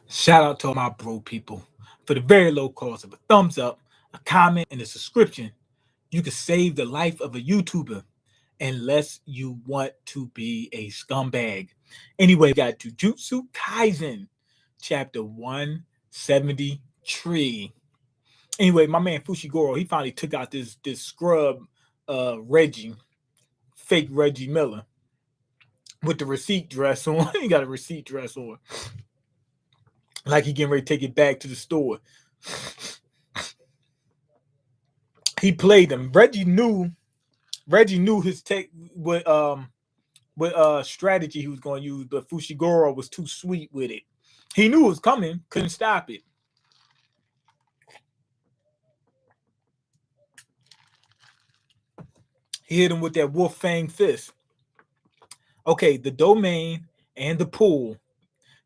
Shout out to all my bro people. For the very low cost of a thumbs up, a comment, and a subscription, you can save the life of a YouTuber unless you want to be a scumbag. Anyway, we got Jujutsu Kaisen, chapter 173. Anyway, my man Fushiguro, he finally took out this scrub Reggie, fake Reggie Miller, with the receipt dress on. He got a receipt dress on. Like he getting ready to take it back to the store. He played them. Reggie knew his tech what strategy he was going to use, but Fushiguro was too sweet with it. He knew it was coming, couldn't stop it. He hit him with that wolf fang fist. Okay, the domain and the pool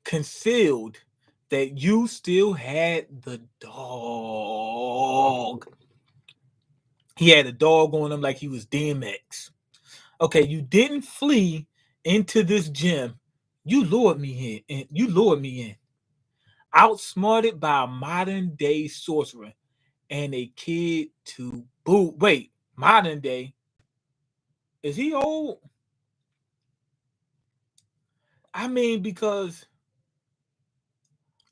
concealed that you still had the dog. He had a dog on him like he was DMX. Okay, you didn't flee into this gym. You lured me in. And you lured me in. Outsmarted by a modern day sorcerer and a kid to boot. Wait, modern day? Is he old? I mean, because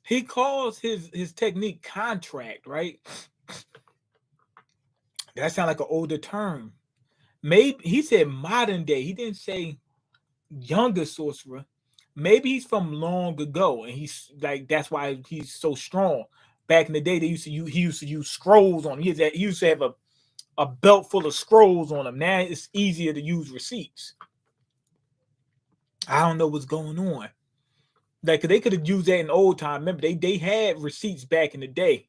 he calls his technique contract, right? That sounds like an older term. Maybe he said modern day. He didn't say younger sorcerer. Maybe he's from long ago, and he's like that's why he's so strong. Back in the day, he used to use scrolls on him. He used to have a belt full of scrolls on him. Now it's easier to use receipts. I don't know what's going on. Like they could have used that in old time. Remember, they had receipts back in the day.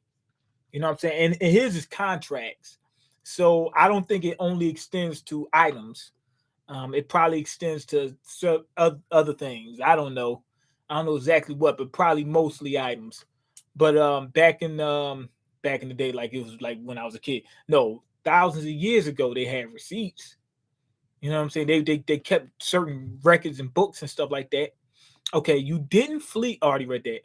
You know what I'm saying? And his is contracts. So I don't think it only extends to items. It probably extends to other things. I don't know. I don't know exactly what, but probably mostly items. But back in the day, like it was like when I was a kid. No, thousands of years ago, they had receipts. You know what I'm saying? They kept certain records and books and stuff like that. Okay, you didn't flee. Already read that.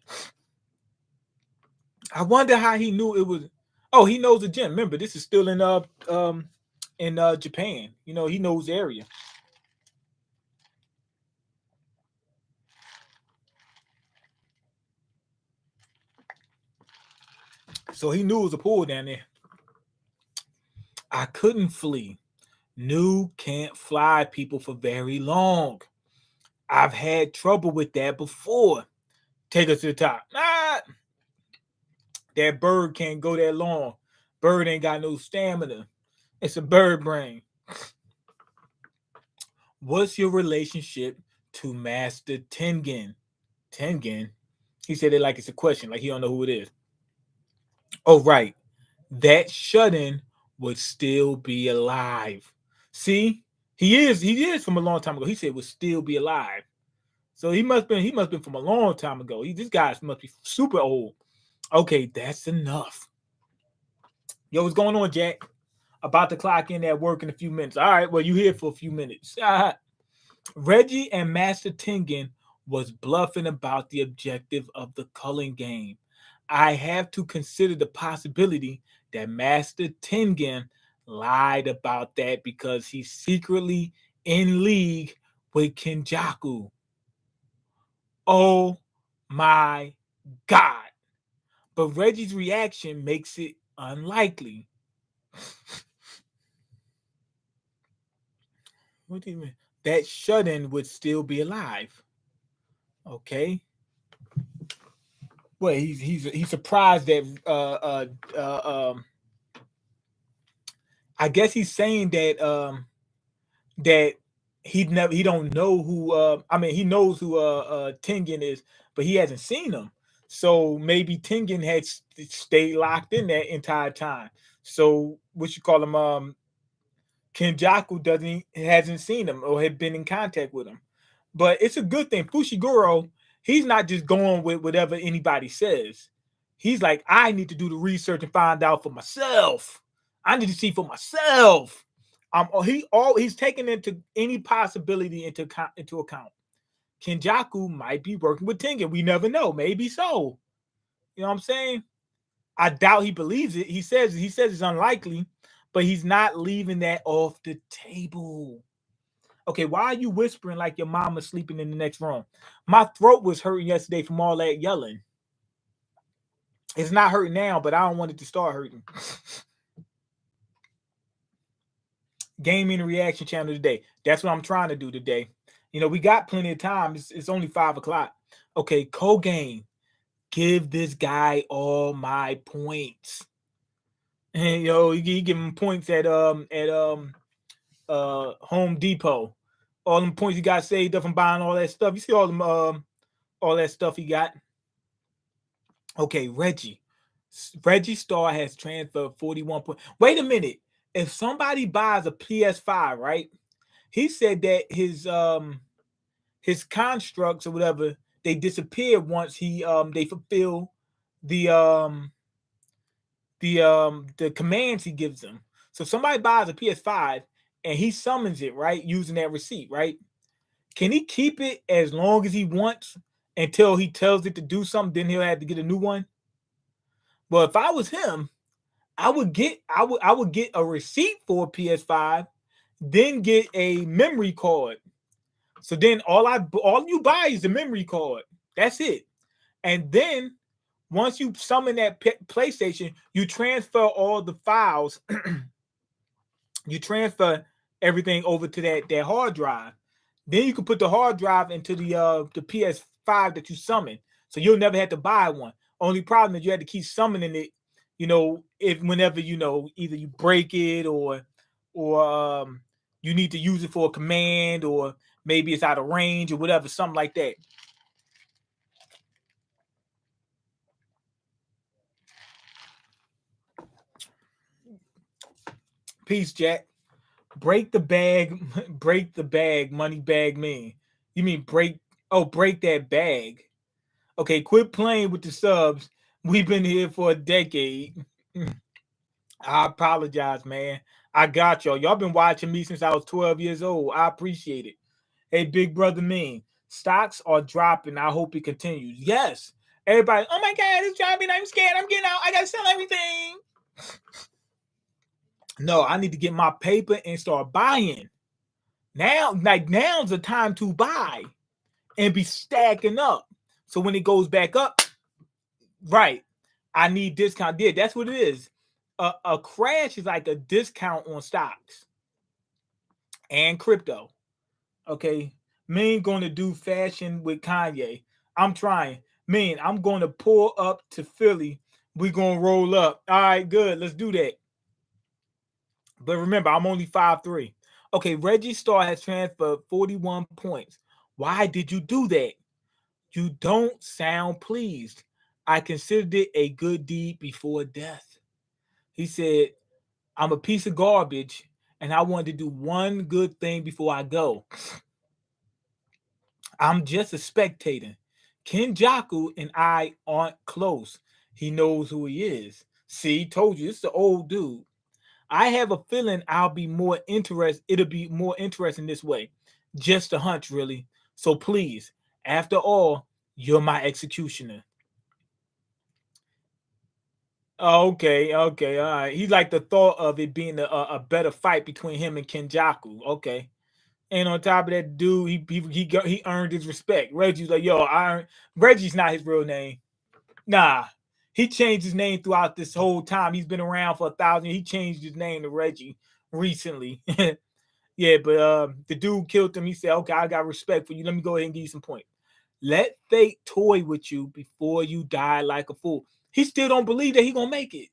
I wonder how he knew it was. Oh, he knows the gym. Remember, this is still in Japan. You know, he knows the area. So he knew it was a pool down there. I couldn't flee. New can't fly people for very long. I've had trouble with that before. Take us to the top. That bird can't go that long. Bird ain't got no stamina. It's a bird brain. What's your relationship to Master Tengen? Tengen? He said it like it's a question, like he don't know who it is. Oh, right. That shut-in would still be alive. See, he is from a long time ago. He said would still be alive. So he must been from a long time ago. This guy must be super old. Okay, that's enough. Yo, what's going on, Jack? About to clock in at work in a few minutes. All right, well, you here for a few minutes. Reggie and Master Tengen was bluffing about the objective of the culling game. I have to consider the possibility that Master Tengen lied about that because he's secretly in league with Kenjaku. Oh my God. But Reggie's reaction makes it unlikely. What do you mean? That shut in would still be alive. Okay. Well, he's surprised that I guess he's saying that he don't know who I mean he knows who Tengen is, but he hasn't seen him. So maybe Tengen had stayed locked in that entire time. So what you call him Kenjaku doesn't hasn't seen him or had been in contact with him. But it's a good thing. Fushiguro, he's not just going with whatever anybody says. He's like, I need to do the research and find out for myself. I need to see for myself. He's taking into any possibility into account. Kenjaku might be working with Tengen. We never know. Maybe so. You know what I'm saying? I doubt he believes it. He says it's unlikely, but he's not leaving that off the table. Okay, why are you whispering like your mama's sleeping in the next room? My throat was hurting yesterday from all that yelling. It's not hurting now, but I don't want it to start hurting. Gaming and reaction channel today. That's what I'm trying to do today. You know, we got plenty of time. It's only 5 o'clock. Okay, co-game. Give this guy all my points. And you give him points at Home Depot. All them points he got saved up from buying all that stuff. You see all that stuff he got. Okay, Reggie. Reggie Star has transferred 41 points. Wait a minute. If somebody buys a PS5, right? He said that his constructs or whatever, they disappear once they fulfill the the commands he gives them. So if somebody buys a PS5 and he summons it, right, using that receipt, right? Can he keep it as long as he wants until he tells it to do something? Then he'll have to get a new one. Well, if I was him, I would get a receipt for a PS5, then get a memory card. So then all you buy is the memory card. That's it. And then once you summon that PlayStation, you transfer all the files. You transfer everything over to that hard drive. Then you can put the hard drive into the PS5 that you summon. So you'll never have to buy one. Only problem is you had to keep summoning it, if whenever either you break it or you need to use it for a command, or maybe it's out of range or whatever, something like that. Peace, Jack. Break the bag, break the bag, money bag mean. You mean break that bag. Okay, quit playing with the subs. We've been here for a decade. I apologize, man. I got y'all. Y'all been watching me since I was 12 years old. I appreciate it. Hey, big brother mean. Stocks are dropping. I hope it continues. Yes. Everybody, oh my God, it's dropping. I'm scared. I'm getting out. I got to sell everything. No, I need to get my paper and start buying. Now's the time to buy and be stacking up. So when it goes back up, right, I need discount. Yeah, that's what it is. A crash is like a discount on stocks and crypto. Okay, me going to do fashion with Kanye. I'm trying. Man, I'm going to pull up to Philly. We're going to roll up. All right, good. Let's do that. But remember, I'm only 5'3". Okay, Reggie Star has transferred 41 points. Why did you do that? You don't sound pleased. I considered it a good deed before death. He said, I'm a piece of garbage and I wanted to do one good thing before I go. I'm just a spectator. Kenjaku and I aren't close. He knows who he is. See, told you, it's the old dude. I have a feeling it'll be more interesting this way. Just a hunch, really. So please, after all, you're my executioner. Okay, all right. He like the thought of it being a better fight between him and Kenjaku. Okay. And on top of that, dude, he earned his respect. Reggie's like, yo, Reggie's not his real name. Nah, he changed his name throughout this whole time. He's been around for 1,000. He changed his name to Reggie recently. Yeah, but the dude killed him. He said, okay, I got respect for you. Let me go ahead and give you some points. Let fate toy with you before you die like a fool. He still don't believe that he gonna make it.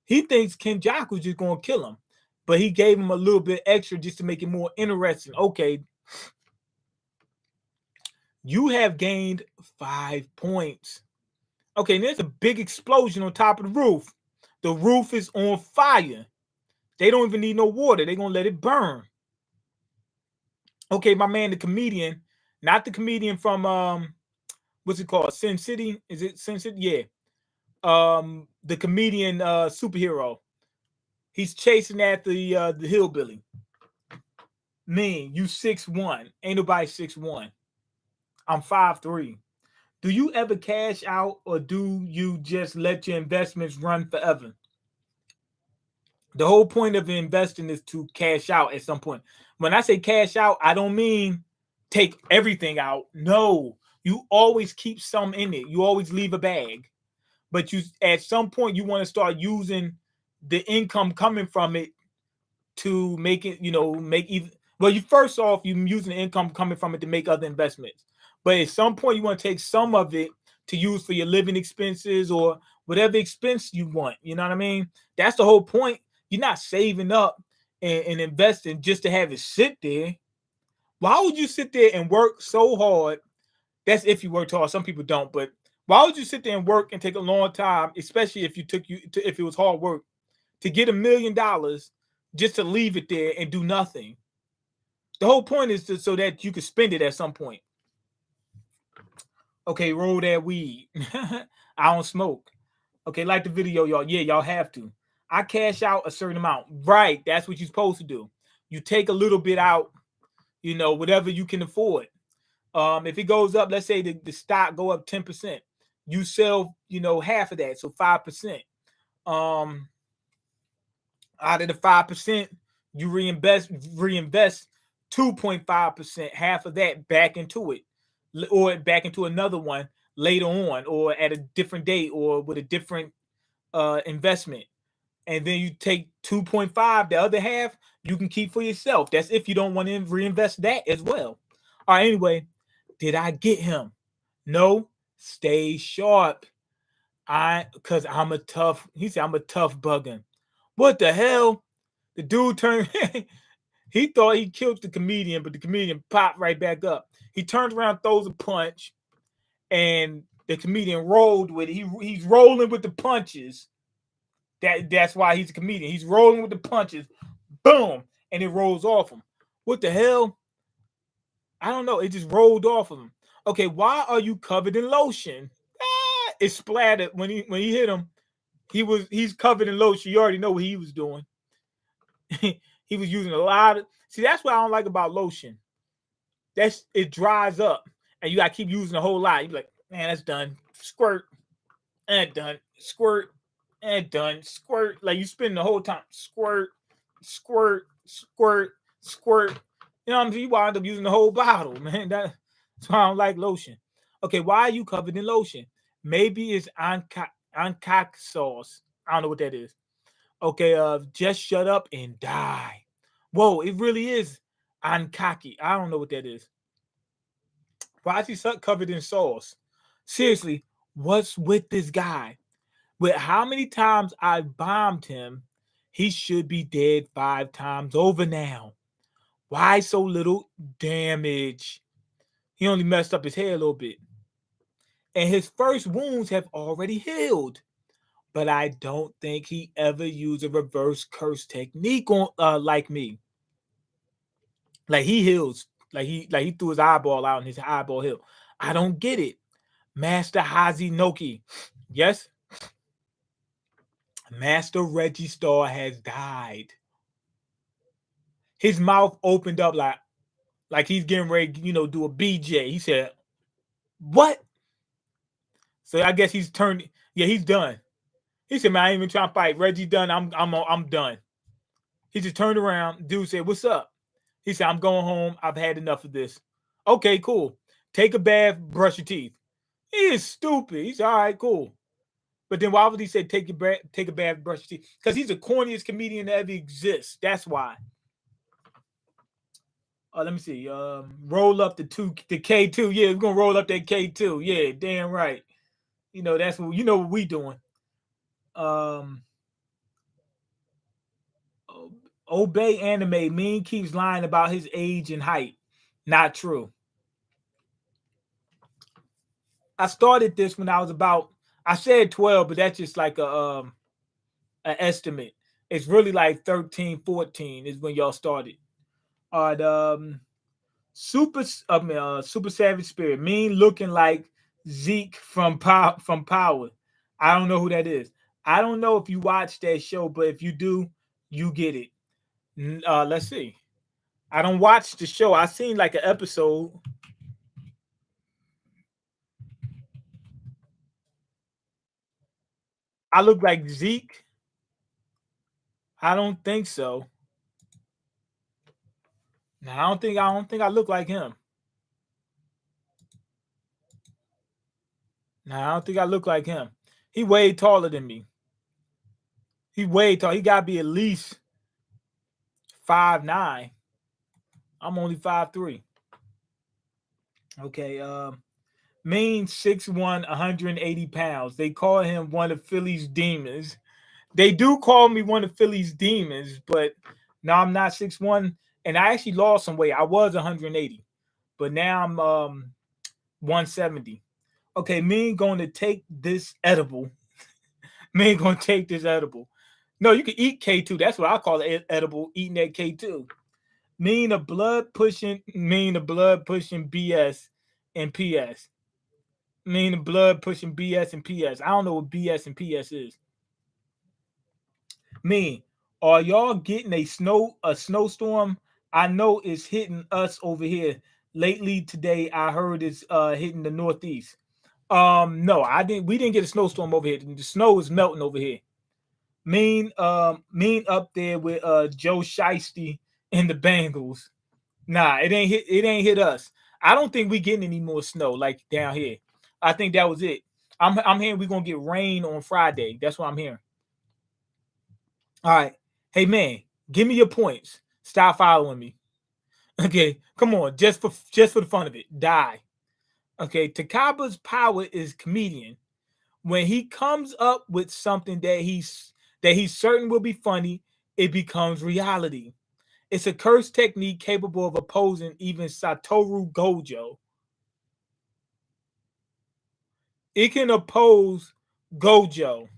He thinks Kenjaku's just gonna kill him, but he gave him a little bit extra just to make it more interesting. Okay, you have gained 5 points. Okay, there's a big explosion on top of the roof. The roof is on fire. They don't even need no water. They're gonna let it burn. Okay, my man, the comedian, not the comedian from what's it called? Sin City? Is it Sin City? Yeah. The comedian superhero. He's chasing after the hillbilly. Man, you 6'1". Ain't nobody 6'1". I'm 5'3". Do you ever cash out, or do you just let your investments run forever? The whole point of investing is to cash out at some point. When I say cash out, I don't mean take everything out. No, you always keep some in it. You always leave a bag, but you at some point you want to start using the income coming from it to make it, make even. Well, you first off, you using the income coming from it to make other investments, but at some point you want to take some of it to use for your living expenses or whatever expense you want. You know what I mean? That's the whole point. You're not saving up and investing just to have it sit there. Why would you sit there and work so hard? That's if you worked hard. Some people don't, but why would you sit there and work and take a long time, especially if if it was hard work, to get $1 million just to leave it there and do nothing? The whole point is so that you can spend it at some point. Okay, roll that weed. I don't smoke. Okay, like the video, y'all. Yeah, y'all have to. I cash out a certain amount. Right, that's what you're supposed to do. You take a little bit out, whatever you can afford. If it goes up, let's say the stock go up 10%, you sell, half of that, so 5%. Out of the 5%, you reinvest 2.5%, half of that back into it, or back into another one later on, or at a different date, or with a different investment. And then you take 2.5, the other half you can keep for yourself. That's if you don't want to reinvest that as well. All right, anyway, did I get him? No, stay sharp. Because I'm a tough, he said, I'm a tough bugger. What the hell? The dude turned, he thought he killed the comedian, but the comedian popped right back up. He turns around, throws a punch, and the comedian rolled with it. He's rolling with the punches. That's why he's a comedian. He's rolling with the punches. Boom. And it rolls off him. What the hell? I don't know. It just rolled off of him. Okay, why are you covered in lotion? It splattered when he hit him. He's covered in lotion. You already know what he was doing. He was using a lot of. See, that's what I don't like about lotion. It dries up, and you gotta keep using a whole lot. You be like, man, that's done. Squirt, and done. Squirt, and done. Squirt. Like you spend the whole time. Squirt, squirt, squirt, squirt. You know what I'm saying? You wind up using the whole bottle, man. That's why I don't like lotion. Okay, why are you covered in lotion? Maybe it's ancock sauce. I don't know what that is. Okay, just shut up and die. Whoa, it really is ancocky. I don't know what that is. Why is he covered in sauce? Seriously, what's with this guy? With how many times I bombed him, he should be dead 5 times over now. Why so little damage? He only messed up his hair a little bit. And his first wounds have already healed. But I don't think he ever used a reverse curse technique on like me. Like he heals. Like he threw his eyeball out and his eyeball healed. I don't get it. Master Hazinoki. Yes. Master Reggie Star has died. His mouth opened up like he's getting ready, do a BJ. He said, "What?" So I guess he's turned. Yeah, he's done. He said, "Man, I ain't even trying to fight. Reggie done. I'm done." He just turned around. Dude said, "What's up?" He said, "I'm going home. I've had enough of this." Okay, cool. Take a bath, brush your teeth. He is stupid. He's all right, cool. But then why would he say take a bath, brush your teeth? Because he's the corniest comedian that ever exists. That's why. Let me see. Roll up the K2. Yeah, we're gonna roll up that K2. Yeah, damn right. That's what what we doing. Obey anime. Mean keeps lying about his age and height. Not true. I started this when I was about. I said 12, but that's just like an estimate. It's really like 13, 14 is when y'all started. All right, Super Savage Spirit, mean looking like Zeke from Power. I don't know who that is. I don't know if you watch that show, but if you do, you get it. Let's see. I don't watch the show. I seen like an episode. I look like Zeke? I don't think so. No, I don't think I look like him. No, I don't think I look like him. He way taller than me. He way tall. He gotta be at least 5'9". I'm only 5'3". Okay, Mean 6'1", 180 pounds. They call him one of Philly's demons. They do call me one of Philly's demons, but now I'm not 6'1", and I actually lost some weight. I was 180, but now I'm 170. Okay, me going to take this edible. Me going to take this edible. No, you can eat K2. That's what I call it, edible. Eating that K2. Mean the blood pushing BS and PS. Mean the blood pushing BS and PS. I don't know what BS and PS is. Mean, are y'all getting a snowstorm? I know it's hitting us over here. Lately today, I heard it's hitting the Northeast. No, I didn't. We didn't get a snowstorm over here. The snow is melting over here. Mean up there with Joe Shiesty and the Bengals. Nah, it ain't hit us. I don't think we getting any more snow like down here. I think that was it. I'm hearing we're gonna get rain on Friday. That's what I'm hearing. All right. Hey man, give me your points. Stop following me. Okay, come on, just for the fun of it. Die. Okay, Takaba's power is comedian. When he comes up with something that he's certain will be funny, it becomes reality. It's a curse technique capable of opposing even Satoru Gojo. It can oppose Gojo.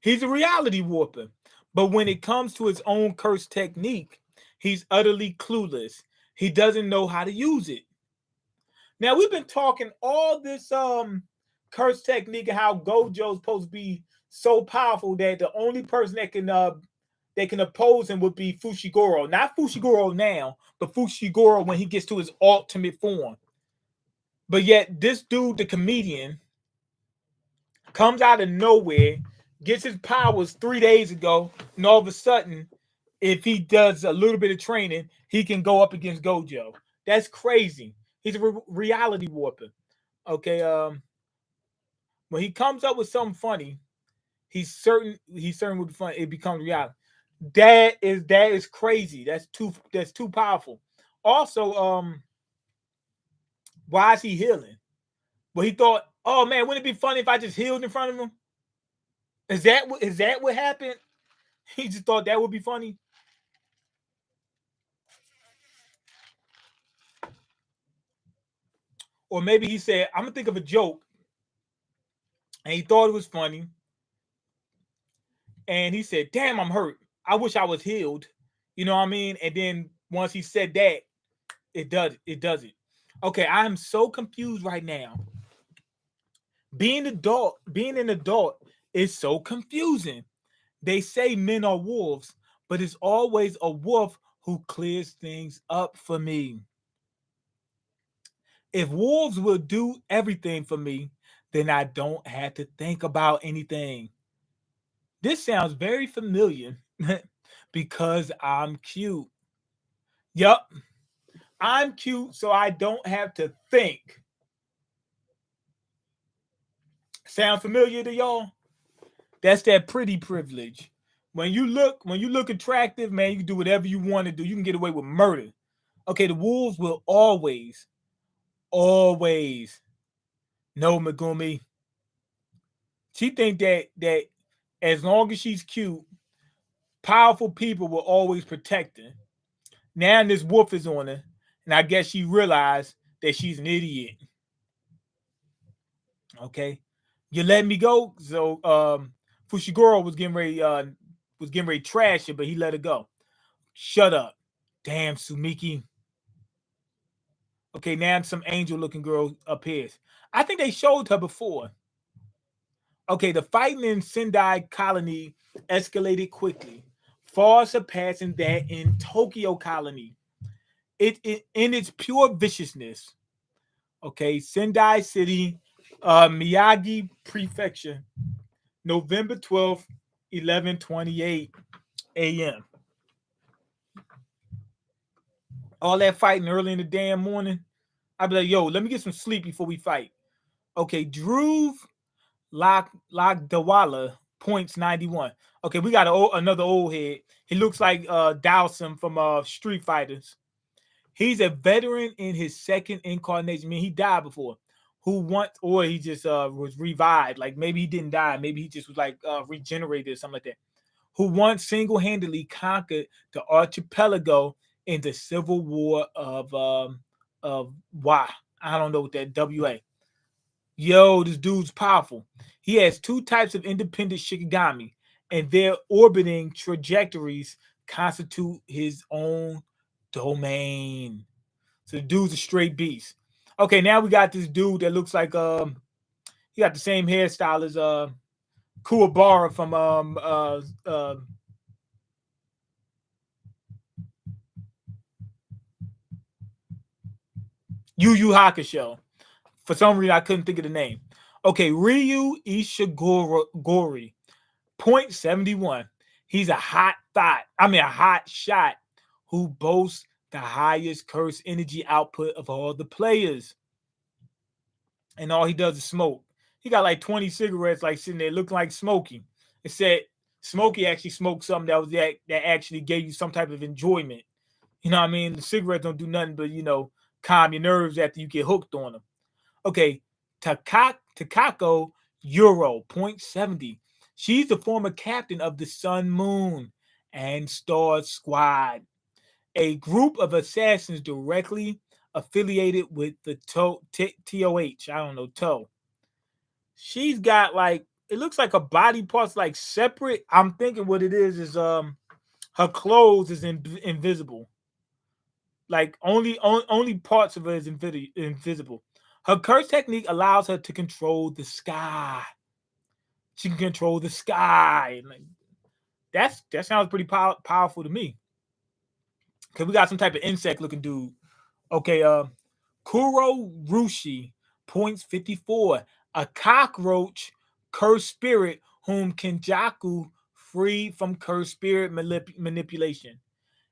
He's a reality warper. But when it comes to his own curse technique, he's utterly clueless. He doesn't know how to use it. Now we've been talking all this curse technique and how Gojo's supposed to be so powerful that the only person that can oppose him would be Fushiguro. Not Fushiguro now, but Fushiguro when he gets to his ultimate form. But yet this dude, the comedian, comes out of nowhere, gets his powers 3 days ago, and all of a sudden, if he does a little bit of training, he can go up against Gojo. That's crazy. He's a reality warper. Okay, when he comes up with something funny, he's certain will be funny. It becomes reality. That is crazy. That's too powerful. Also, why is he healing? Well, he thought, oh man, wouldn't it be funny if I just healed in front of him? Is that what happened? He just thought that would be funny. Or maybe he said, I'm gonna think of a joke, and he thought it was funny, and he said, damn, I'm hurt. I wish I was healed. You know what I mean? And then once he said that, it does it. Okay, I am so confused right now. Being an adult is so confusing. They say men are wolves, but it's always a wolf who clears things up for me. If wolves will do everything for me, then I don't have to think about anything. This sounds very familiar because I'm cute. Yup, I'm cute, so I don't have to think. Sound familiar to y'all? That's that pretty privilege. When you look attractive, man, you can do whatever you want to do. You can get away with murder. Okay, the wolves will always know Megumi. She think that as long as she's cute, powerful people will always protect her. Now this wolf is on her, and I guess she realized that she's an idiot. Okay, you let me go. So Fushiguro was getting ready to trash it, but he let her go. Shut up, damn Sumiki. Okay, now some angel looking girl appears. I think they showed her before. Okay, the fighting in Sendai Colony escalated quickly, far surpassing that in Tokyo Colony. It in its pure viciousness. Okay, Sendai City, Miyagi Prefecture. November 12th, 11:28 a.m. All that fighting early in the damn morning. I'd be like, yo, let me get some sleep before we fight. Okay, Drew Dawala points 91. Okay, we got another old head. He looks like Dowson from Street Fighters. He's a veteran in his second incarnation. I mean, he died before. Who once, or he just was revived. Like maybe he didn't die. Maybe he just was like regenerated or something like that. Who once single-handedly conquered the archipelago in the Civil War of Y. I don't know what that WA. Yo, this dude's powerful. He has two types of independent Shikigami, and their orbiting trajectories constitute his own domain. So the dude's a straight beast. Okay, now we got this dude that looks like he got the same hairstyle as Kuwabara from Yu Yu Hakusho. For some reason, I couldn't think of the name. Okay, Ryu Ishigori, point 71. He's a hot a hot shot who boasts the highest curse energy output of all the players. And all he does is smoke. He got like 20 cigarettes like sitting there looking like Smokey. It said Smokey actually smoked something that actually gave you some type of enjoyment. You know what I mean? The cigarettes don't do nothing but, calm your nerves after you get hooked on them. Okay, Takako Euro, point 70. She's the former captain of the Sun, Moon, and Stars Squad, a group of assassins directly affiliated with the TOH. I don't know, TOH. She's got like, it looks like her body parts like separate. I'm thinking what it is her clothes is invisible. Like only parts of her is invisible. Her curse technique allows her to control the sky. She can control the sky. Like, that sounds pretty powerful to me. Cause we got some type of insect looking dude. Okay, Kuro Rushi, points 54. A cockroach cursed spirit whom Kenjaku freed from cursed spirit manipulation.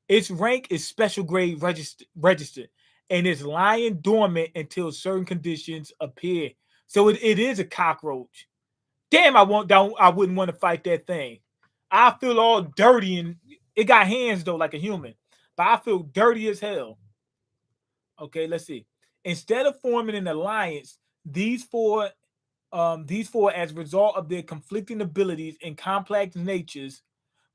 Its rank is special grade registered and is lying dormant until certain conditions appear. So it is a cockroach. Damn, I wouldn't want to fight that thing. I feel all dirty and it got hands though like a human, but I feel dirty as hell. Okay, let's see. Instead of forming an alliance, these four, as a result of their conflicting abilities and complex natures,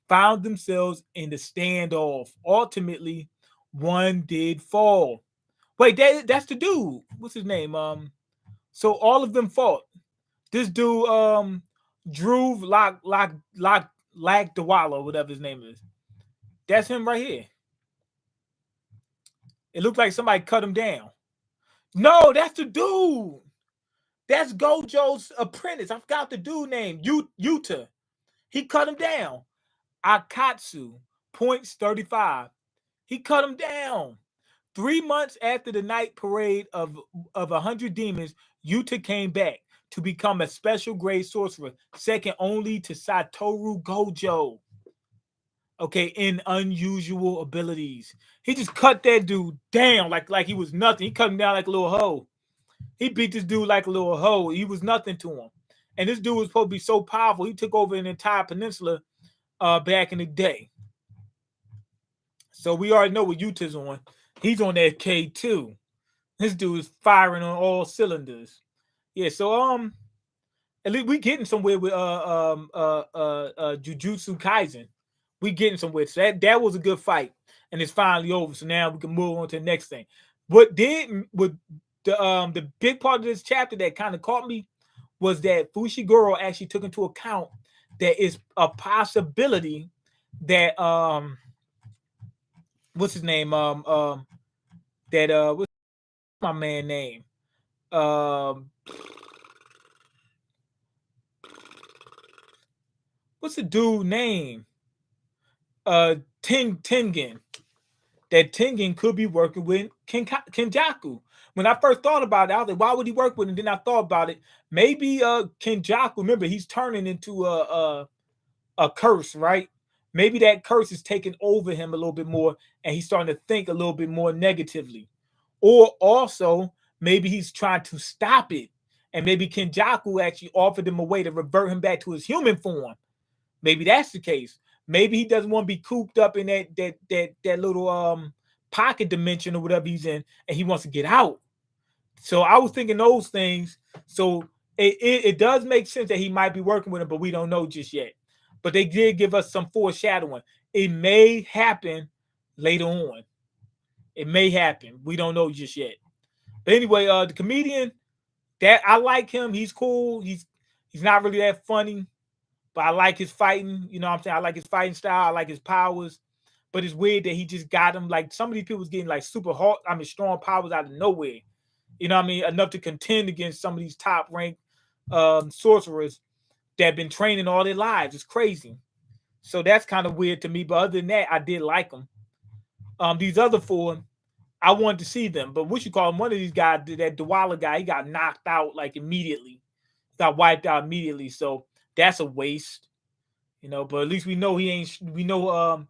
found themselves in the standoff. Ultimately, one did fall. Wait, that's the dude. What's his name? So all of them fought. This dude, Drew Dawala, whatever his name is. That's him right here. It looked like somebody cut him down. No, that's the dude. That's Gojo's apprentice. I forgot the dude name. Yuta. He cut him down. Akatsu, points 35. He cut him down. 3 months after the night parade of 100 demons, Yuta came back to become a special grade sorcerer, second only to Satoru Gojo. Okay, in unusual abilities. He just cut that dude down like he was nothing. He cut him down like a little hoe. He beat this dude like a little hoe. He was nothing to him. And this dude was supposed to be so powerful. He took over an entire peninsula back in the day. So we already know what Utah's on. He's on that K2. This dude is firing on all cylinders. Yeah, so at least we getting somewhere with Jujutsu Kaisen. We getting somewhere. So that was a good fight. And it's finally over. So now we can move on to the next thing. What the big part of this chapter that kind of caught me was that Fushiguro actually took into account that it's a possibility that what's his name? What's my man name? What's the dude name? Tengen. that Tengen could be working with Kenjaku. When I first thought about it, I was like, why would he work with him? Then I thought about it. Maybe Kenjaku, remember, he's turning into a curse, right? Maybe that curse is taking over him a little bit more, and he's starting to think a little bit more negatively. Or also, maybe he's trying to stop it, and maybe Kenjaku actually offered him a way to revert him back to his human form. Maybe that's the case. Maybe he doesn't want to be cooped up in that little pocket dimension or whatever he's in, and he wants to get out. So I was thinking those things. So it does make sense that he might be working with him, but we don't know just yet. But they did give us some foreshadowing. It may happen later on. It may happen. We don't know just yet. But anyway, the comedian, that I like him. He's cool. He's not really that funny, but I like his fighting. You know what I'm saying? I like his fighting style. I like his powers. But it's weird that he just got him. Like some of these people was getting like super hard, strong powers out of nowhere. You know what I mean? Enough to contend against some of these top ranked sorcerers that have been training all their lives. It's crazy. So that's kind of weird to me. But other than that, I did like them. These other four, I wanted to see them. But what you call him? One of these guys, that Dwala guy, he got knocked out like immediately. Got wiped out immediately. So that's a waste. You know, but at least we know he ain't. We know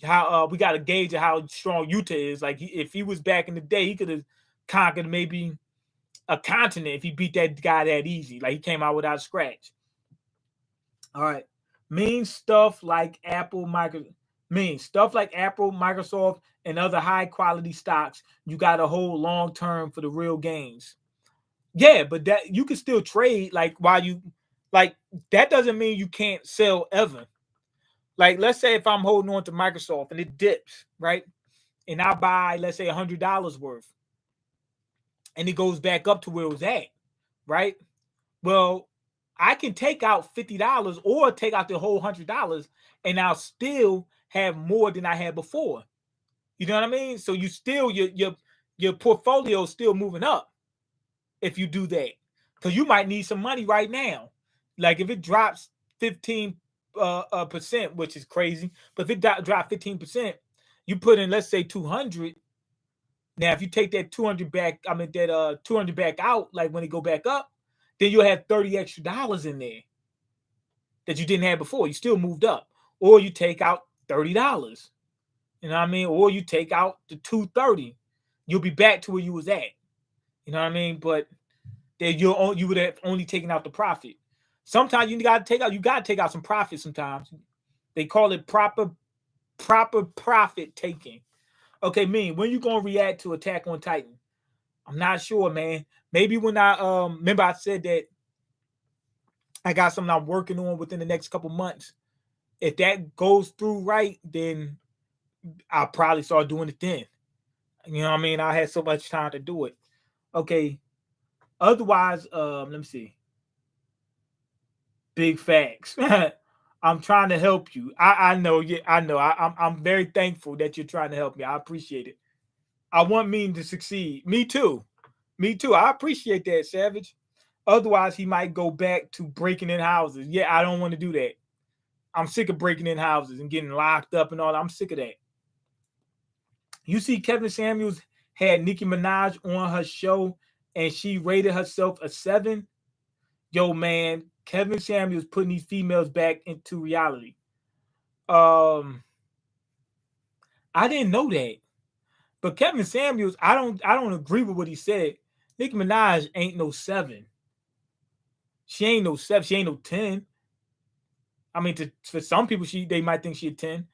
how we got a gauge of how strong Utah is. Like if he was back in the day, he could have conquered maybe a continent if he beat that guy that easy. Like he came out without a scratch. All right. Mean stuff like Apple, Microsoft, and other high quality stocks. You got to hold long term for the real gains. Yeah, but that you can still trade like while you like that doesn't mean you can't sell ever. Like let's say if I'm holding on to Microsoft and it dips, right? And I buy, let's say $100 worth, and it goes back up to where it was at, right? Well, I can take out $50 or take out the whole $100, and I'll still have more than I had before. You know what I mean? So you still your portfolio is still moving up if you do that, because you might need some money right now. Like if it drops 15% which is crazy, but if it drop 15%, you put in, let's say 200. Now, if you take that 200 back, that 200 back out, like when it go back up, then you'll have $30 extra in there that you didn't have before. You still moved up. Or you take out $30. You know what I mean? Or you take out the 230. You'll be back to where you was at. You know what I mean? But then you would have only taken out the profit. Sometimes you gotta take out some profit sometimes. They call it proper profit taking. Okay, when you gonna react to Attack on Titan? I'm not sure, man. Maybe when I remember I said that I got something I'm working on within the next couple months. If that goes through right, then I'll probably start doing it then. You know what I mean? I had so much time to do it. Okay. Otherwise, let me see. Big facts. I'm trying to help you. I know. Yeah, I know. I'm very thankful that you're trying to help me. I appreciate it. I want Mean to succeed. Me too. Me too. I appreciate that, Savage. Otherwise, he might go back to breaking in houses. Yeah, I don't want to do that. I'm sick of breaking in houses and getting locked up and all that. I'm sick of that. You see, Kevin Samuels had Nicki Minaj on her show and she rated herself a 7. Yo, man, Kevin Samuels putting these females back into reality. I didn't know that. But Kevin Samuels, I don't agree with what he said. Nicki Minaj ain't no 7. She ain't no 7. She ain't no 10. I mean, for some people, they might think she's a 10.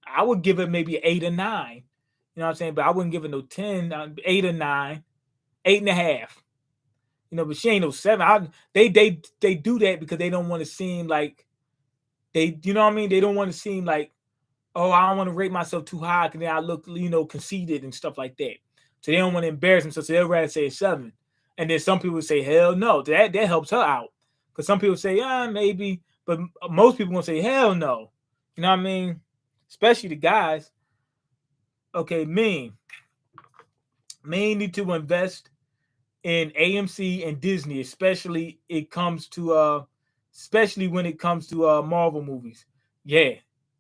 I would give it maybe 8 or 9. You know what I'm saying? But I wouldn't give it no 10, 8 or 9, 8.5. You know, but she ain't no 7. They do that because they don't want to seem like you know what I mean? They don't want to seem like, oh, I don't want to rate myself too high because then I look, conceited and stuff like that. So they don't want to embarrass themselves. So they'll rather say a 7. And then some people say, hell no. That helps her out. Because some people say, maybe. But most people gonna say, hell no. You know what I mean? Especially the guys. Okay, Mean need to invest in AMC and Disney, especially when it comes to Marvel movies. Yeah,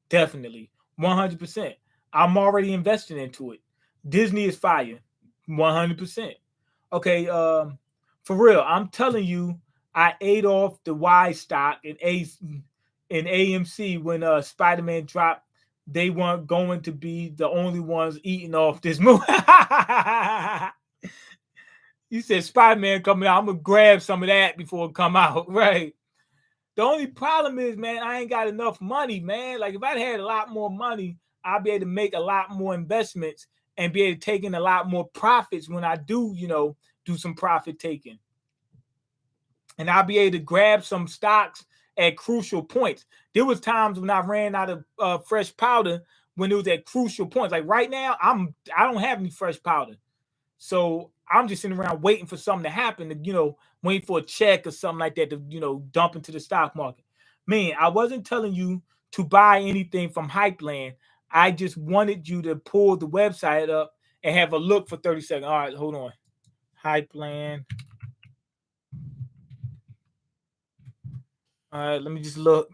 definitely. 100%. I'm already investing into it. Disney is fire, 100%. Okay, for real, I'm telling you, I ate off the Y stock in AMC when Spider-Man dropped. They weren't going to be the only ones eating off this movie. You said Spider-Man coming out. I'm gonna grab some of that before it come out, right? The only problem is, man, I ain't got enough money, man. Like if I had a lot more money, I'd be able to make a lot more investments and be able to take in a lot more profits when I do, do some profit taking. And I'll be able to grab some stocks at crucial points. There was times when I ran out of fresh powder when it was at crucial points. Like right now, I don't have any fresh powder. So I'm just sitting around waiting for something to happen to, wait for a check or something like that to, dump into the stock market. Man, I wasn't telling you to buy anything from Hypeland. I just wanted you to pull the website up and have a look for 30 seconds. All right, hold on. Hypeland. All right, let me just look.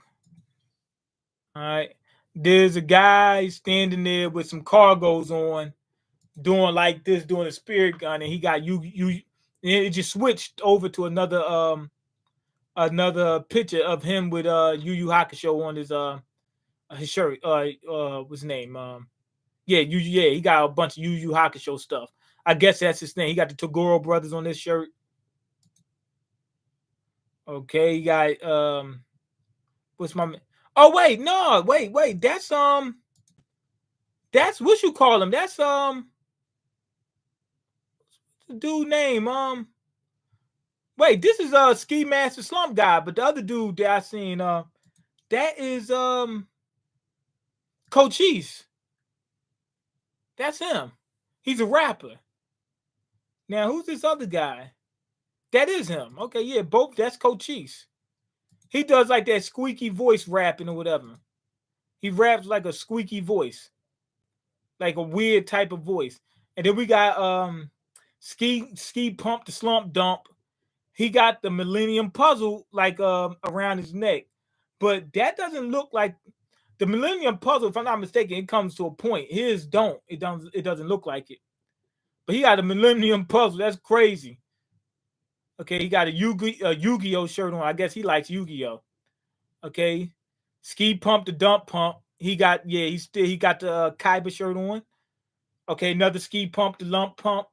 All right. There's a guy standing there with some cargos on, doing like this, doing a spirit gun, and he got you. It just switched over to another picture of him with Yu Yu Hakusho on his shirt. What's his name? He got a bunch of Yu Yu Hakusho stuff. I guess that's his name. He got the Toguro brothers on this shirt. Okay, he got what's my? Oh wait, no, wait. That's what you call him. That's the dude name. Wait, this is Ski Master Slump Guy, but the other dude that I seen that is Cochise. That's him. He's a rapper. Now who's this other guy? That is him. Okay, yeah, both. That's Cochise. He does like that squeaky voice rapping or whatever. He raps like a squeaky voice, like a weird type of voice. And then we got Ski Pump the Slump Dump. He got the Millennium Puzzle like around his neck, but that doesn't look like the Millennium Puzzle. If I'm not mistaken, it comes to a point. His don't. It doesn't look like it. But he got a Millennium Puzzle. That's crazy. Okay, he got a Yu-Gi-Oh shirt on. I guess he likes Yu-Gi-Oh. Okay, Ski Pump the Dump Pump. He got he got the Kaiba shirt on. Okay, another Ski Pump the Lump Pump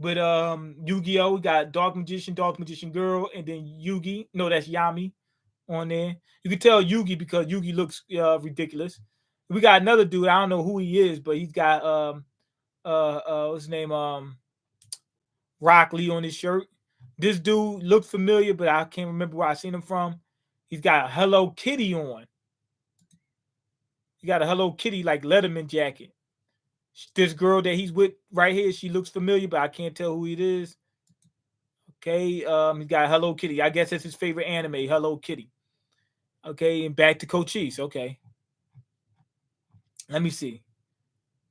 with Yu-Gi-Oh. We got Dark Magician Girl, and then Yugi. No, that's Yami on there. You can tell Yugi because Yugi looks ridiculous. We got another dude. I don't know who he is, but he's got what's his name? Rock Lee on his shirt. This dude looked familiar, but I can't remember where I seen him from. He's got a Hello Kitty on. He got a Hello Kitty like Letterman jacket. This girl that he's with right here, she looks familiar, but I can't tell who it is. Okay, he got Hello Kitty. I guess that's his favorite anime, Hello Kitty. Okay, and back to Cochise. Okay, let me see.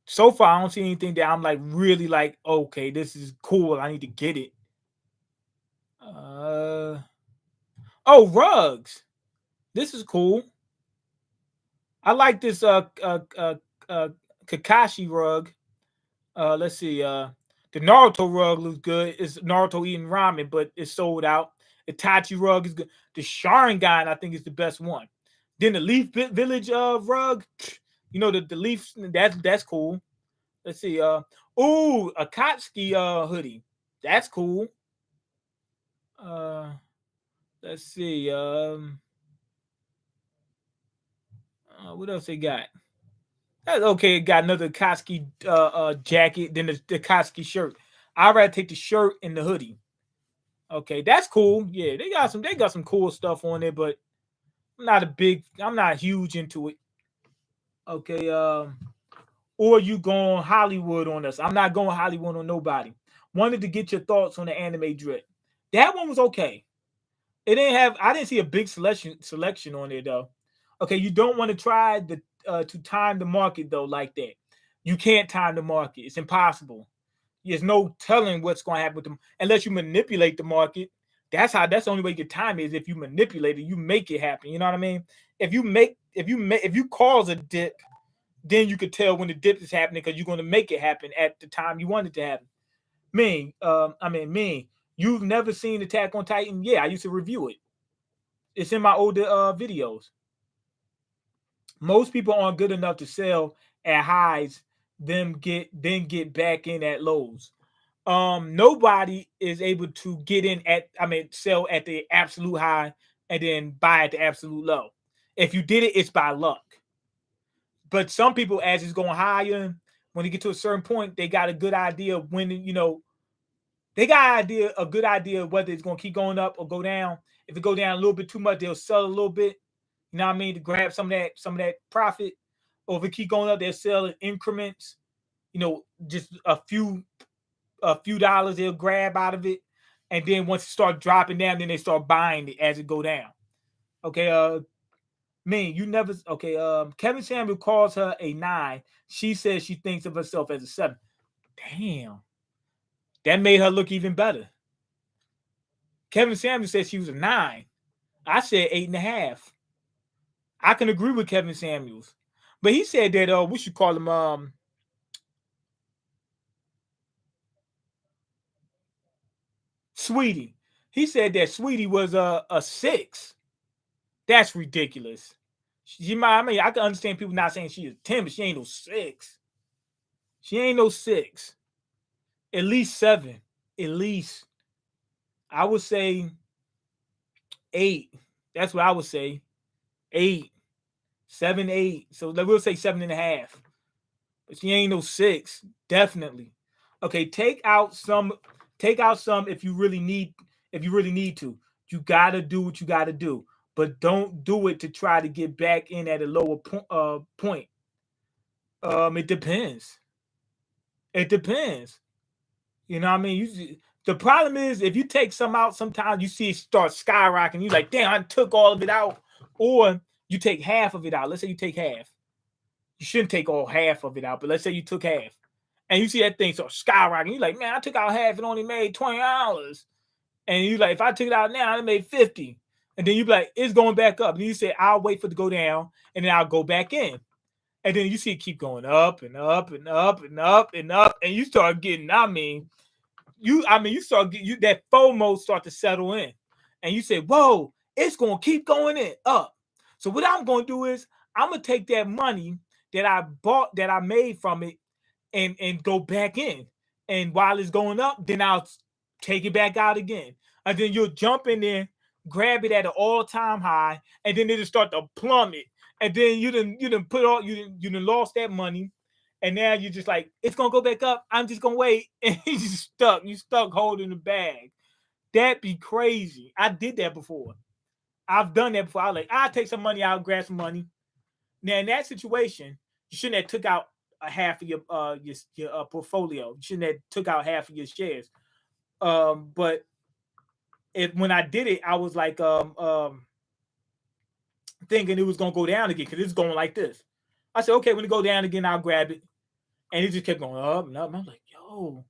So far, I don't see anything that I'm like really like. Okay, this is cool. I need to get it. Rugs. This is cool. I like this Kakashi rug. Let's see. The Naruto rug looks good. It's Naruto eating ramen, but it's sold out. Itachi rug is good. The Sharingan, I think, is the best one. Then the Leaf Village rug, the leaf. That's cool. Let's see. A Akatsuki hoodie. That's cool. Let's see. What else they got? That's okay. Got another Akatsuki jacket, then the Akatsuki shirt. I'd rather take the shirt and the hoodie. Okay, that's cool. Yeah, they got some cool stuff on there, but I'm not huge into it. Okay, or you going Hollywood on us. I'm not going Hollywood on nobody. Wanted to get your thoughts on the anime drip. That one was okay. I didn't see a big selection on there though. Okay, you don't want to try to time the market though like that. You can't time the market. It's impossible. There's no telling what's going to happen with them unless you manipulate the market. That's the only way you can time it is if you manipulate it, you make it happen. You know what I mean? If you cause a dip, then you could tell when the dip is happening because you're going to make it happen at the time you want it to happen. Me, you've never seen Attack on Titan? Yeah, I used to review it. It's in my older videos. Most people aren't good enough to sell at highs, then get back in at lows. Nobody is able to get in at, sell at the absolute high and then buy at the absolute low. If you did it, it's by luck. But some people, as it's going higher, when they get to a certain point, they got a good idea of when, they got a good idea of whether it's going to keep going up or go down. If it go down a little bit too much, they'll sell a little bit. You know what I mean? To grab some of that profit. Or if it keep going up, they'll sell in increments. Just a few dollars they'll grab out of it. And then once it start dropping down, then they start buying it as it go down. Okay, you never okay. Kevin Samuel calls her a 9. She says she thinks of herself as a 7. Damn. That made her look even better. Kevin Samuel said she was a 9. I said 8.5. I can agree with Kevin Samuels. But he said that we should call him Sweetie. He said that Sweetie was a 6. That's ridiculous. I can understand people not saying she is 10, but she ain't no 6. She ain't no 6. At least 7. At least. I would say 8. That's what I would say. 8. 7, 8. So we'll say 7.5. But she ain't no 6. Definitely. Okay, take out some if you really need to. You gotta do what you gotta do. But don't do it to try to get back in at a lower point. It depends. It depends. You know what I mean? The problem is if you take some out, sometimes you see it start skyrocketing. You're like, damn, I took all of it out. Or you take half of it out. Let's say you take half. You shouldn't take all half of it out, but let's say you took half. And you see that thing start skyrocketing. You're like, man, I took out half and only made $20. And you like, if I took it out now, I made 50. And then you be like, it's going back up. And you say, I'll wait for it to go down, and then I'll go back in. And then you see it keep going up and up and up and up and up. And you start getting, you start getting that FOMO start to settle in. And you say, whoa, it's going to keep going in up. So what I'm going to do is I'm going to take that money that I bought, that I made from it, and go back in. And while it's going up, then I'll take it back out again. And then you'll jump in there, grab it at an all-time high, and then it'll start to plummet. And then you done lost that money. And now you're just like, it's gonna go back up. I'm just gonna wait. And you just stuck. You stuck holding the bag. That'd be crazy. I did that before. I've done that before. I was like, I'll take some money, I'll grab some money. Now in that situation, you shouldn't have took out a half of your portfolio. You shouldn't have took out half of your shares. But when I did it, I was like thinking it was gonna go down again because it's going like this. I said, okay, when it go down again, I'll grab it. And it just kept going up and up. And I'm like, yo,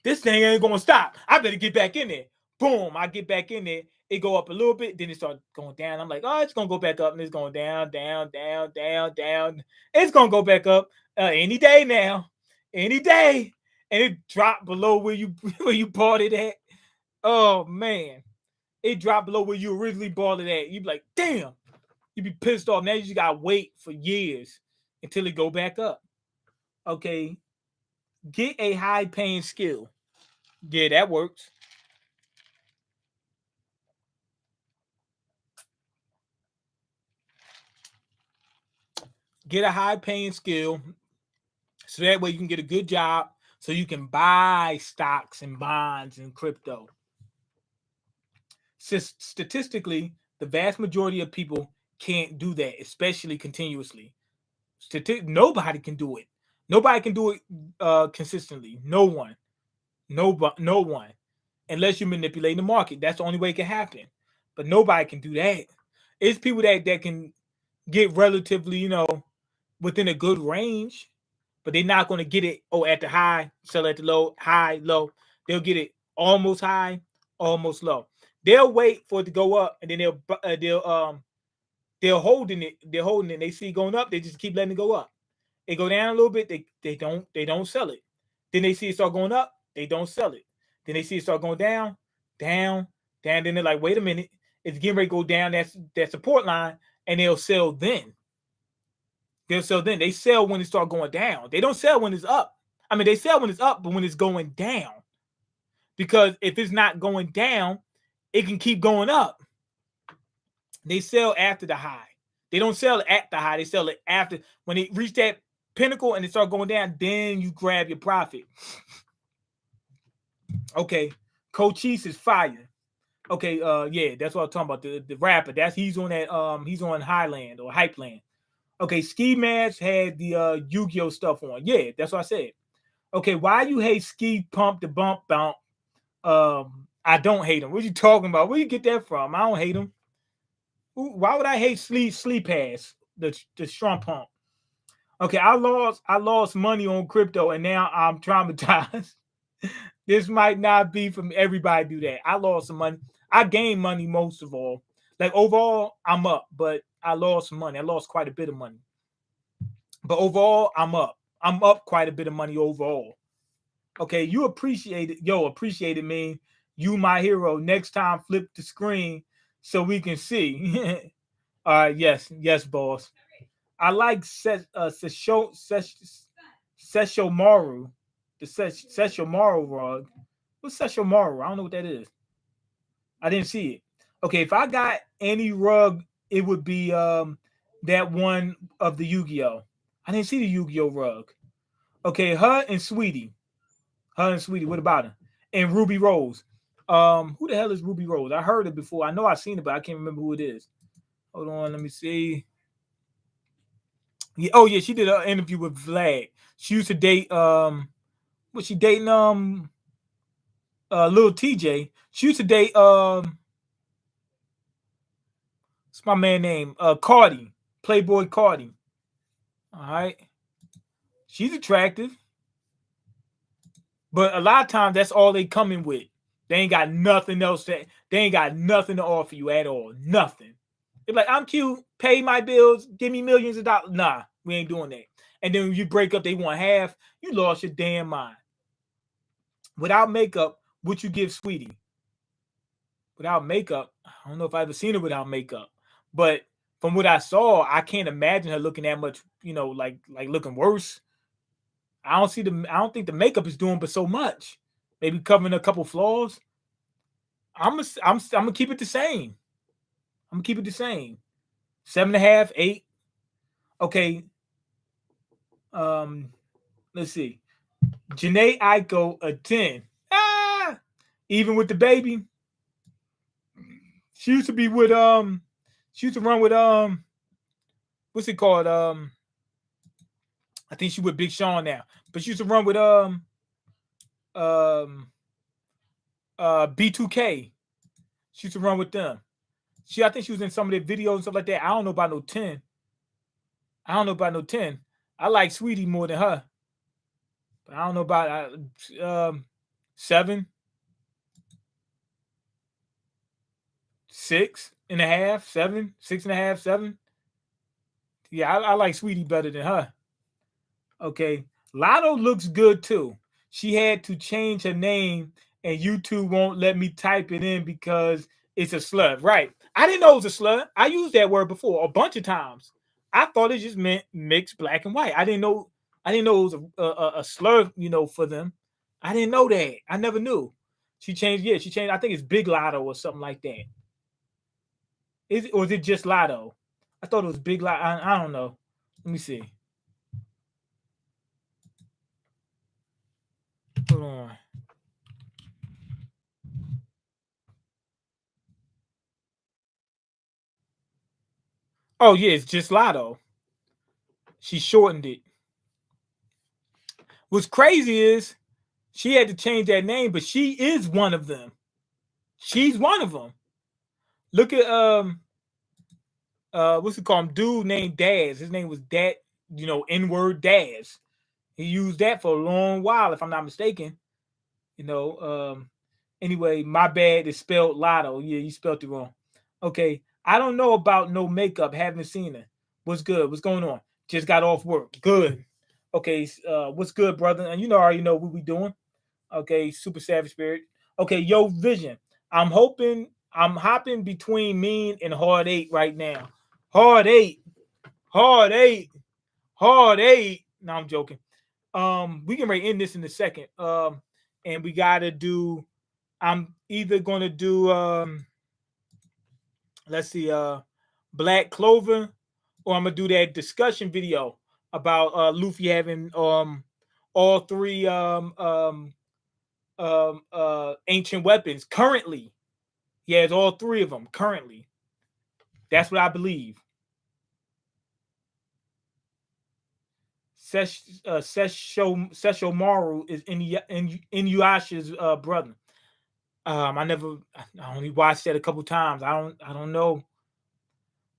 this thing ain't gonna stop. I better get back in there. Boom, I get back in there. It go up a little bit, then it starts going down. I'm like, oh, it's gonna go back up, and it's going down, down, down, down, down. It's gonna go back up any day now, any day. And it dropped below where you bought it at. Oh man, it dropped below where you originally bought it at. You'd be like, damn. You'd be pissed off. Now you just gotta wait for years until it go back up. Okay, get a high-paying skill. Yeah, that works. Get a high-paying skill so that way you can get a good job so you can buy stocks and bonds and crypto. Statistically, the vast majority of people can't do that, especially continuously. Nobody can do it. Nobody can do it consistently. No one. No one. Unless you manipulate the market. That's the only way it can happen. But nobody can do that. It's people that can get relatively, within a good range, but they're not going to get it at the high, sell at the low, high, low. They'll get it almost high, almost low. They'll wait for it to go up, and then they're holding it. They're holding it. They see it going up. They just keep letting it go up, It go down a little bit, they don't sell it. Then they see it start going up, they don't sell it. Then they see it start going down, down, down. Then they're like, wait a minute, it's getting ready to go down that support line, and they'll sell then. They'll sell then. They sell when it start going down. They don't sell when it's up. I mean, they sell when it's up, but when it's going down. Because if it's not going down, it can keep going up. They sell after the high. They don't sell it at the high. They sell it after. When it reach that pinnacle and it start going down, then you grab your profit. Okay. Cochise is fire. Okay, yeah, that's what I'm talking about. The rapper. He's on Highland or Hypeland. Okay, Ski Mask had the Yu-Gi-Oh stuff on. Yeah, that's what I said. Okay, why you hate Ski Pump the Bump Bump? I don't hate him. What you talking about? Where you get that from? I don't hate him. Why would I hate Sleep Pass, the Strong Pump? Okay, I lost money on crypto and now I'm traumatized. This might not be from everybody do that. I lost some money. I gained money most of all. Like overall, I'm up, but I lost some money. I lost quite a bit of money. But overall, I'm up. I'm up quite a bit of money overall. Okay, you appreciate it. Yo, appreciate it, man. You my hero. Next time, flip the screen so we can see. All right, yes, boss. I like Sesshomaru. The Sesshomaru rug. What's Sesshomaru? I don't know what that is. I didn't see it. Okay, if I got any rug, it would be that one of the Yu-Gi-Oh. I didn't see the Yu-Gi-Oh rug. Okay, her and Sweetie. What about her? And Ruby Rose. Who the hell is Ruby Rose? I heard it before. I know I've seen it, but I can't remember who it is. Hold on, let me see. Yeah, oh yeah, she did an interview with Vlad. She used to date was she dating Lil TJ? She used to date what's my man name? Cardi, Playboy Cardi. All right. She's attractive. But a lot of times that's all they come in with. They ain't got nothing else they ain't got nothing to offer you at all. Nothing. They're like, I'm cute, pay my bills, give me millions of dollars. Nah, we ain't doing that. And then when you break up, they want half. You lost your damn mind. Without makeup, what you give Sweetie? Without makeup, I don't know if I've ever seen her without makeup. But from what I saw, I can't imagine her looking that much, like looking worse. I don't think the makeup is doing but so much. Maybe covering a couple flaws. I'm gonna keep it the same. 7.5, 8. Okay. Let's see. Janae Aiko a 10. Even with the baby. She used to be with she used to run with what's it called? I think she with Big Sean now. But she used to run with B2K. She used to run with them. I think she was in some of their videos and stuff like that. I don't know about no 10. I like Sweetie more than her. But I don't know about 7, 6.5, 7, 6.5, 7. Yeah, I like Sweetie better than her. Okay. Lotto looks good too. She had to change her name and YouTube won't let me type it in because it's a slur. Right. I didn't know it was a slur. I used that word before a bunch of times. I thought it just meant mixed black and white. I didn't know it was a slur, for them. I didn't know that. I never knew. She changed. Yeah, she changed. I think it's Big Lotto or something like that. Or is it just Lotto? I thought it was Big Lotto. I don't know. Let me see. Hold on. Oh yeah, it's just Lotto. She shortened it. What's crazy is she had to change that name, but she is one of them. She's one of them. Look at what's it called? Dude named Daz. His name was Dat, N-word Daz. He used that for a long while, if I'm not mistaken. Anyway, my bad. It's spelled Lotto. Yeah, you spelled it wrong. Okay. I don't know about no makeup. Haven't seen her. What's good? What's going on? Just got off work. Good. Okay, what's good, brother? And you know, already know what we doing. Okay, super savage spirit. Okay, yo, vision. I'm hoping I'm hopping between mean and hard eight right now. Hard eight, hard eight, hard eight. No, I'm joking. We can end this in a second. And we gotta do. I'm either gonna do let's see, Black Clover, or I'm gonna do that discussion video about Luffy having all three ancient weapons currently. He has all three of them currently. That's what I believe. Sesho Maru is Inuyasha's brother. I only watched that a couple times. I don't know.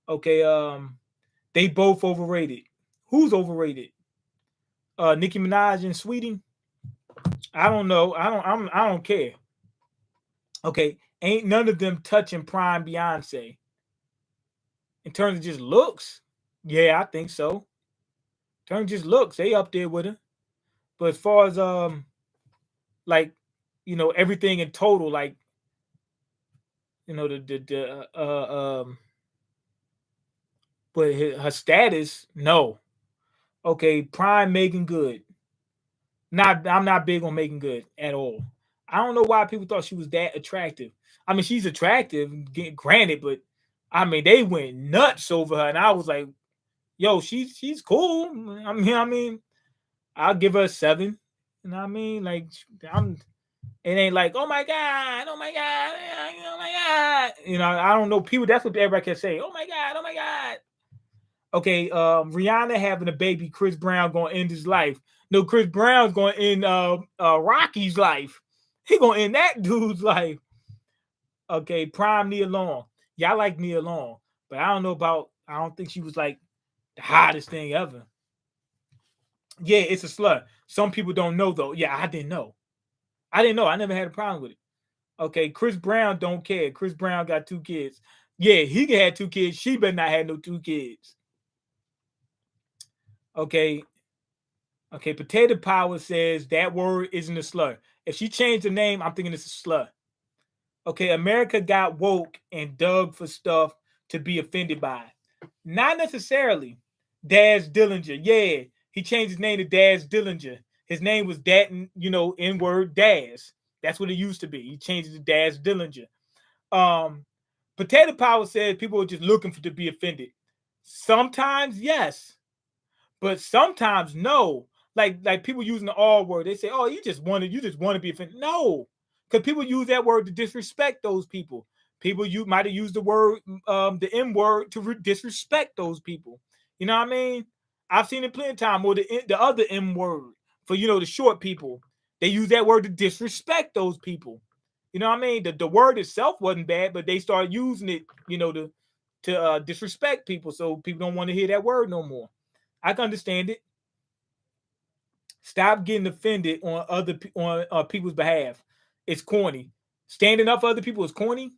Okay, they both overrated. Who's overrated? Nicki Minaj and Sweetie. I don't know. I don't care. Okay, ain't none of them touching prime Beyonce. In terms of just looks, yeah, I think so. In terms of just looks, they up there with her. But as far as like, everything in total, like, the but her status, no. Okay, prime Megan Good. I'm not big on Megan Good at all. I don't know why people thought she was that attractive. I mean, she's attractive, granted, but I mean, they went nuts over her, and I was like, "Yo, she's cool." I mean, I'll give her a 7. You know what I mean? Like, I'm. It ain't like, oh my god, oh my god, oh my god. I don't know people. That's what everybody can say. Oh my god, oh my god. Okay, Rihanna having a baby, Chris Brown gonna end his life. No, Chris Brown's gonna end Rocky's life. He gonna end that dude's life. Okay, prime Nia Long. Yeah, I like Nia Long, but I don't think she was like the hottest thing ever. Yeah, it's a slut. Some people don't know though. Yeah, I didn't know. I didn't know. I never had a problem with it. Okay, Chris Brown don't care. Chris Brown got 2 kids. Yeah, he can have 2 kids. She better not have no 2 kids. Okay, Okay, Potato Power says that word isn't a slur. If she changed the name, I'm thinking it's a slur. Okay, America got woke and dug for stuff to be offended by. Not necessarily. Daz Dillinger. Yeah, he changed his name to Daz Dillinger. His name was that, N-word Daz. That's what it used to be. He changed it to Daz Dillinger. Potato Power says people are just looking for to be offended. Sometimes, yes. But sometimes no. Like people using the R word, they say, "Oh, you just want to be offended." No, because people use that word to disrespect those people. People you might have used the word, the M word, to disrespect those people. You know what I mean? I've seen it plenty of time. Or the other M word for the short people. They use that word to disrespect those people. You know what I mean? The word itself wasn't bad, but they started using it, to disrespect people, so people don't want to hear that word no more. I can understand it. Stop getting offended on people's behalf. It's corny. Standing up for other people is corny.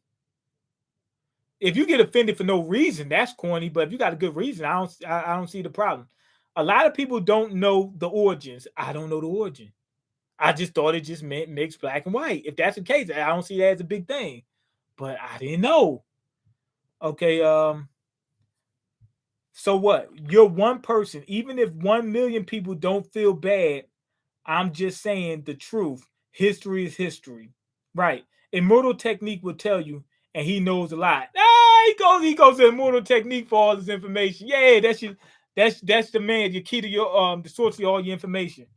If you get offended for no reason, that's corny. But if you got a good reason, I don't see the problem. A lot of people don't know the origins. I don't know the origin. I just thought it just meant mixed black and white. If that's the case, I don't see that as a big thing. But I didn't know. Okay, so what? You're one person. Even if 1 million people don't feel bad, I'm just saying the truth. History is history. Right. Immortal Technique will tell you, and he knows a lot. He goes to Immortal Technique for all his information. Yeah, that's the man, your key to your the source of all your information.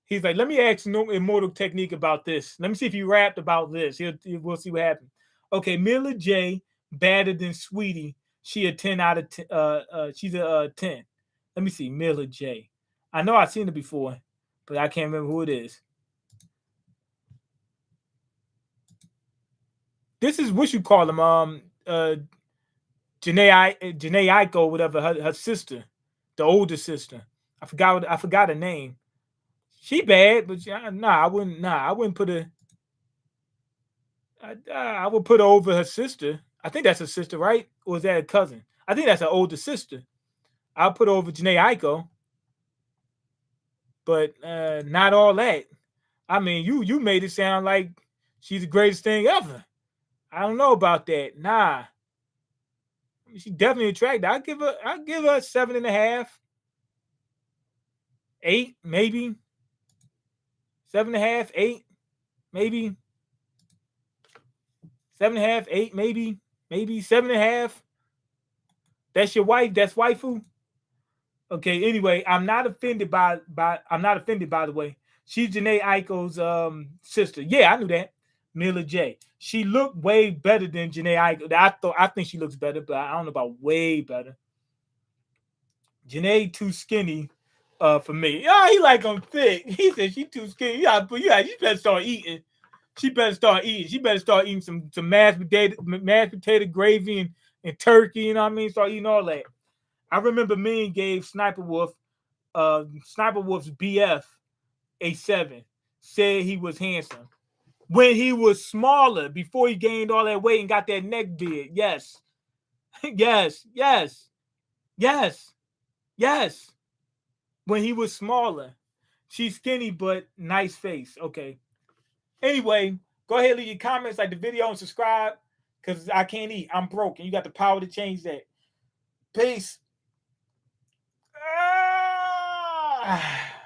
He's like, let me ask Immortal Technique about this. Let me see if he rapped about this. We'll see what happens. Okay, Mila J, better than Sweetie. She a 10 out of 10. She's a 10. Let me see, Mila J. I know I've seen it before, but I can't remember who it is. This is what you call them. Janae Aiko, whatever, her sister, the older sister. I forgot her name. She bad, but I wouldn't. Nah, I wouldn't put her. I would put her over her sister. I think that's her sister, right? Or is that a cousin? I think that's her older sister. I'll put her over Janae Aiko. but not all that. I mean, you made it sound like she's the greatest thing ever. I don't know about that. Nah, she's definitely attractive. I'll give her 7.5, 8, maybe 7.5, 8, maybe 7.5, 8, maybe 7.5. That's your wife. That's waifu. Okay. Anyway, I'm not offended I'm not offended by the way. She's Janae Aiko's sister. Yeah, I knew that. Mila J. She looked way better than Janae Aiko. I think she looks better, but I don't know about way better. Janae too skinny for me. Oh, he like I'm thick. He said she too skinny. You better start eating. She better start eating. She better start eating some mashed potato gravy and turkey. You know what I mean? Start eating all that. I remember Mean gave Sniper Wolf's BF a 7. Said he was handsome when he was smaller before he gained all that weight and got that neck beard. Yes, yes, yes, yes, yes. When he was smaller, she's skinny but nice face. Okay. Anyway, go ahead, leave your comments, like the video, and subscribe because I can't eat. I'm broke, and you got the power to change that. Peace. Ah.